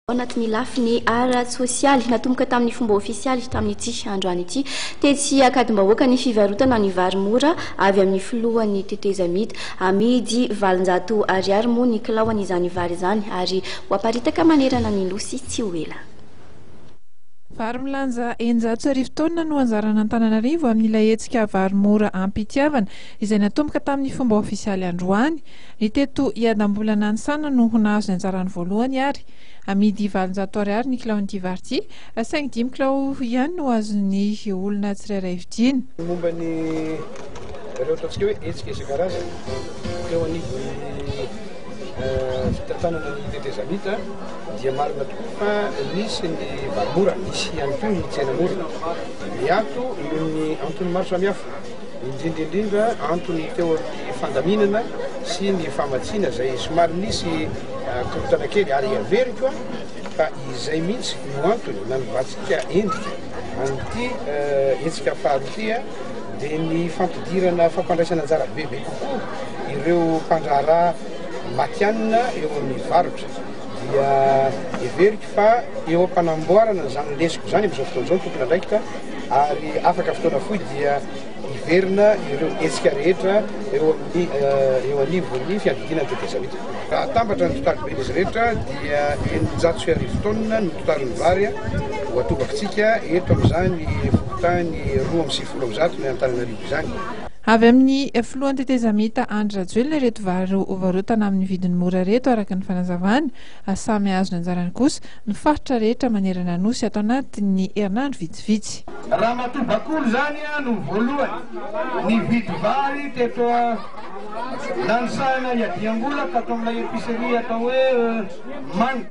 Anatin'ny lafiny ara-tsosialy natomboka tamin'ny fomba ofisialy tamin'ny ity androany ity tetsy akadimbahoaka ny fivarotana ny vary mora avy amin'ny filohan'ny tetezamita amidy valonjato ariary moa ny kilaony izany vary izany ary ho aparitaka manerana ny nosy tsy ho ela. Vary milanja 100 taona no anjarana Antananarivo amin'ilay hetsika vary mora ampitiavana izay natomboka tamin'ny fomba ofisialy androany. Ny teto iadam-bolana Ansana no nahazo ny anjarany voalohany ary amidy valonjato ariary ny kilaon'ity vary ity, saingy 5 kilao ihany no azon'ny olona tsirairay vidiana. Momba ny ireo ataontsika hoe hetsika isan-karazany eo anivon'ny fitantanana ny tetezamita dia marina tokoa fa misy ny vary mora, misy ihany koa ny tsena mora. Miato noho ny antony maro samihafa, indrindra antony teo amin'ny fandaminana sy ny famatsiana izay somary nisy korotana kely ary averiko fa izay mihitsy no antony nanovatsika endrika an'ity hetsika faharoa dia ny fampidirana fampandraisana anjara bebe kokoa ireo mpandraharaha matianina eo amin'ny varotra dia everiko fa eo am-panamboarana izany lesiko izany amin'izao fotoana izao tokony andraikitra ary afaka fotoana fohy dia iverina ireo hetsika rehetra eo anivon'ny fiambidina ny tetezamita. Raha atambatra ny totalibeny izy rehetra dia 150 taona no totalin'ny vary ho atobakintsika eto amin'izany fokotany 270 ny Antananarivo izany. Avy amin'ny filohan'ny tetezamita Andry Rajoelina reto vary varotana amin'ny vidiny mora reto araka ny fanazavana, samy azo ny anjarany kosa ny faritra rehetra manerana nosy ato anatin'ny herinandro vitsivitsy. Ramatoa zany no voalohany ny vidy vary teto Lansana Iadiambola ka atao amin'ilay epicerie atao hoe Manga.